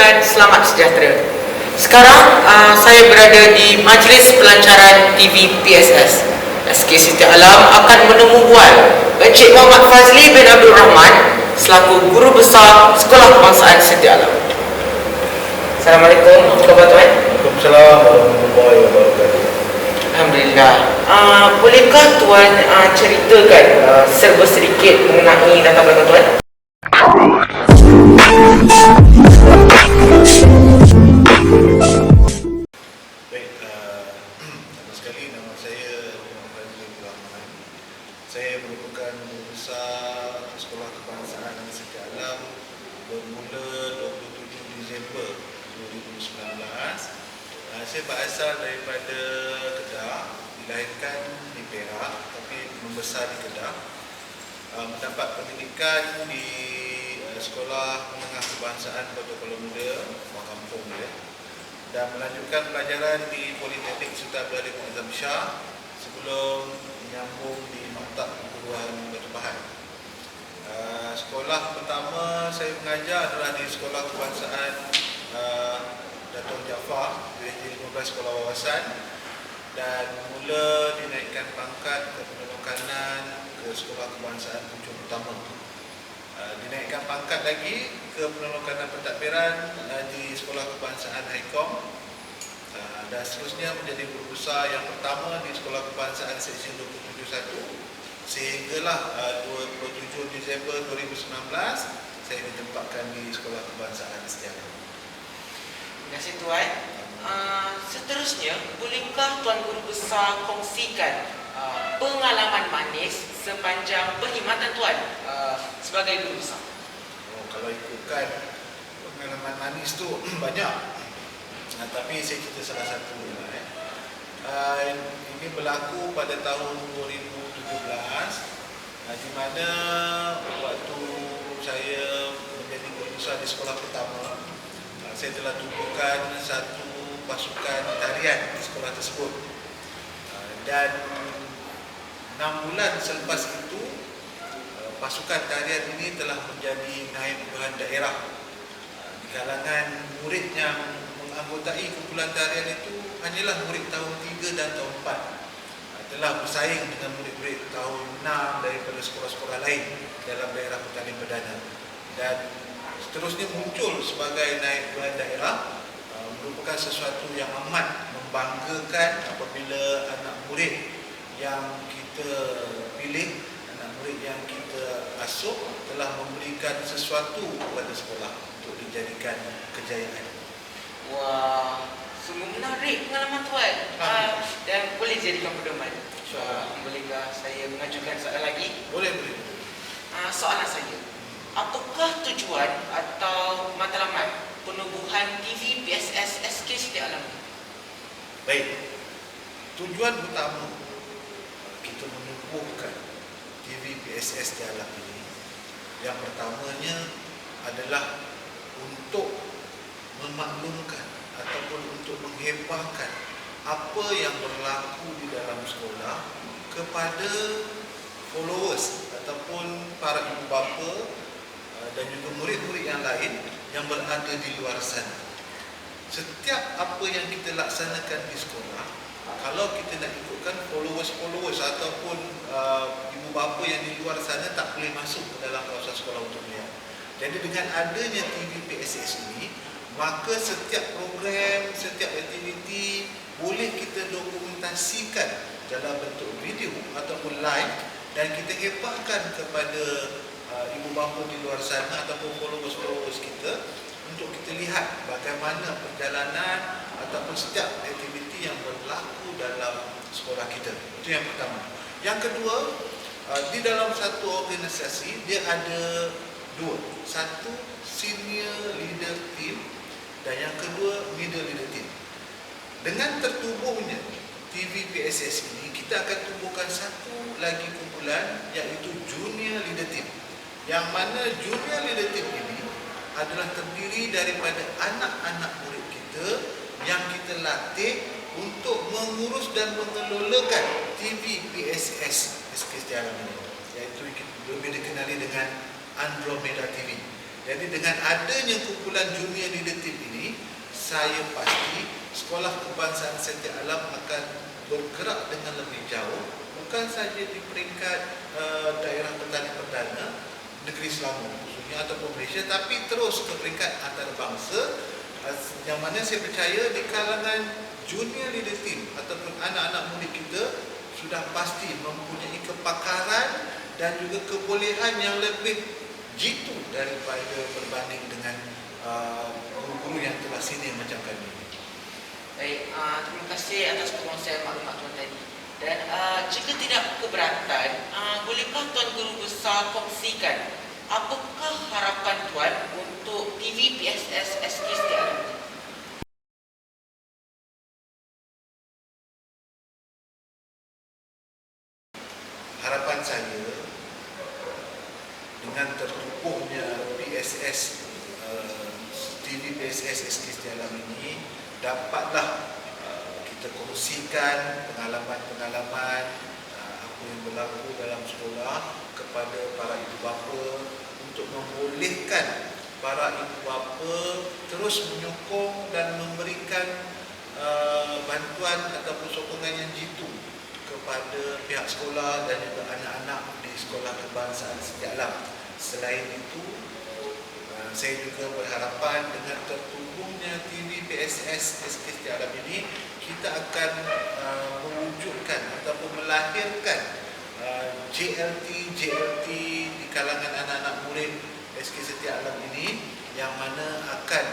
dan selamat sejahtera. Sekarang saya berada di Majlis Pelancaran TV PSS. SK Siti Alam akan menemu bual Encik Muhammad Fazli bin Abdul Rahman selaku Guru Besar Sekolah Kebangsaan Siti Alam. Assalamualaikum, apa khabar tuan? Waalaikumsalam warahmatullahi wabarakatuh. Alhamdulillah. Bolehkah tuan ceritakan serba sedikit mengenai latar belakang tuan? Baik, pertama sekali nama saya Muhammad Fazli bin Rahman. Saya merupakan Guru Besar Sekolah Kebangsaan Siti Alam bermula 27 Disember 2019. Saya berasal daripada Kedah, dilahirkan di Perak tapi membesar di Kedah. Mendapat pendidikan di Sekolah Menengah Kebangsaan Kota Kuala Muda, Buah Kampung dia, dan melanjutkan pelajaran di Politeknik Sultan Abdul Aziz Azam Shah sebelum menyambung di Maktab Perguruan Batu Pahat. Sekolah pertama saya mengajar adalah di Sekolah Kebangsaan Dato' Jaafar, USJ 15 Sekolah Wawasan, dan mula dinaikkan pangkat ke penerokanan ke Sekolah Kebangsaan Pucung Utama. Dinaikkan pangkat lagi ke penerokanan pentadbiran di Sekolah Kebangsaan Haikom, dan seterusnya menjadi guru besar yang pertama di Sekolah Kebangsaan Seksyen 271 sehinggalah 27 Disember 2019 saya ditempatkan di Sekolah Kebangsaan Siti Alam. Terima kasih tuan. Seterusnya, bolehkah tuan guru besar kongsikan pengalaman manis sepanjang perkhidmatan tuan sebagai guru besar? Kalau ikutkan pengalaman manis tu banyak, tapi saya cerita salah satu. Ini berlaku pada tahun 2017, di mana waktu saya menjadi guru besar di sekolah pertama, saya telah tubuhkan satu pasukan tarian di sekolah tersebut, dan 6 bulan selepas itu pasukan tarian ini telah menjadi naib puluhan daerah. Di kalangan murid yang menganggotai kumpulan tarian itu hanyalah murid tahun 3 dan tahun 4, telah bersaing dengan murid-murid tahun 6 daripada sekolah-sekolah lain dalam daerah Petaling Perdana, dan seterusnya muncul sebagai naib puluhan daerah. Merupakan sesuatu yang amat membanggakan apabila anak murid yang kita pilih, anak murid yang kita asuh telah memberikan sesuatu kepada sekolah untuk dijadikan kejayaan. Wah, sungguh menarik pengalaman tuan. Dan boleh jadikan pedoman. Bolehkah saya mengajukan soalan lagi? Boleh. Soalan saya, apakah tujuan atau matlamat penubuhan TV PSS SK Siti Alam? Baik, tujuan utama kita menubuhkan TV PSS Siti Alam ini, yang pertamanya adalah untuk memaklumkan ataupun untuk menghebahkan apa yang berlaku di dalam sekolah kepada followers ataupun para ibu bapa dan juga murid-murid yang lain yang berada di luar sana. Setiap apa yang kita laksanakan di sekolah, kalau kita nak ikutkan followers ataupun ibu bapa yang di luar sana tak boleh masuk ke dalam kawasan sekolah untuk melihat. Jadi dengan adanya TV PSS ini, maka setiap program, setiap aktiviti boleh kita dokumentasikan dalam bentuk video ataupun live, dan kita hebahkan kepada ibu bapa di luar sana ataupun followers kita untuk kita lihat bagaimana perjalanan ataupun setiap aktiviti yang berlaku dalam sekolah kita. Itu yang pertama. Yang kedua, di dalam satu organisasi dia ada dua. Satu, senior leader team, dan yang kedua, middle leader team. Dengan tertubuhnya TV PSS ini, kita akan tubuhkan satu lagi kumpulan, iaitu junior leader team, yang mana junior leader team ini adalah terdiri daripada anak-anak murid kita yang kita latih untuk mengurus dan mengelolakan TV PSS SK Siti Alam ini, iaitu lebih dikenali dengan Andromeda TV. Jadi dengan adanya kumpulan junior leadership ini, saya pasti Sekolah Kebangsaan Setia Alam akan bergerak dengan lebih jauh, bukan saja di peringkat daerah petani perdana negeri Selangor khususnya ataupun Malaysia, tapi terus ke peringkat antarabangsa, yang mana saya percaya di kalangan junior leadership ataupun anak-anak murid kita sudah pasti mempunyai kepakaran dan juga kebolehan yang lebih jitu daripada berbanding dengan guru-guru yang telah senior macam kami. Baik, terima kasih atas perkongsian maklumat tuan tadi. Dan jika tidak keberatan, bolehkah Tuan Guru Besar kongsikan apakah harapan Tuan untuk TV PSS SK Setia Alam? Harapan saya dengan tertubuhnya PSS TV PSS SK Setia Alam ini, dapatlah kita kongsikan pengalaman-pengalaman apa yang berlaku dalam sekolah kepada para ibu bapa, untuk membolehkan para ibu bapa terus menyokong dan memberikan bantuan ataupun sokongan yang jitu kepada pihak sekolah dan juga anak-anak di Sekolah Kebangsaan Setia Alam. Selain itu, saya juga berharapan dengan tertubuhnya TV PSS SK Setia Alam ini, kita akan mewujudkan ataupun melahirkan JLT di kalangan anak-anak murid SK Setia Alam ini, yang mana akan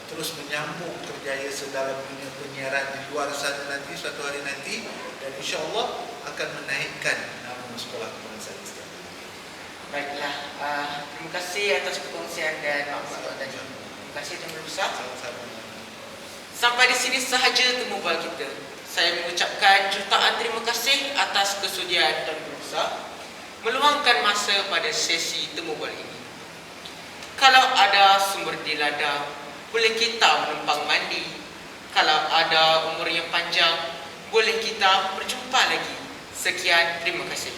terus menyambung kerjaya sedalam dunia penyiaran di luar sana nanti, suatu hari nanti, dan insya-Allah akan menaikkan nama Sekolah Kebangsaan Setia Alam. Baiklah, terima kasih atas perkongsian dan maklumat tadi. Terima kasih Tuan Guru Besar. Sama-sama. Sampai di sini sahaja temu bual kita. Saya mengucapkan jutaan terima kasih atas kesudian Tuan Guru Besar meluangkan masa pada sesi temu bual ini. Kalau ada sumber di ladang, boleh kita menumpang mandi. Kalau ada umur yang panjang, boleh kita berjumpa lagi. Sekian, terima kasih.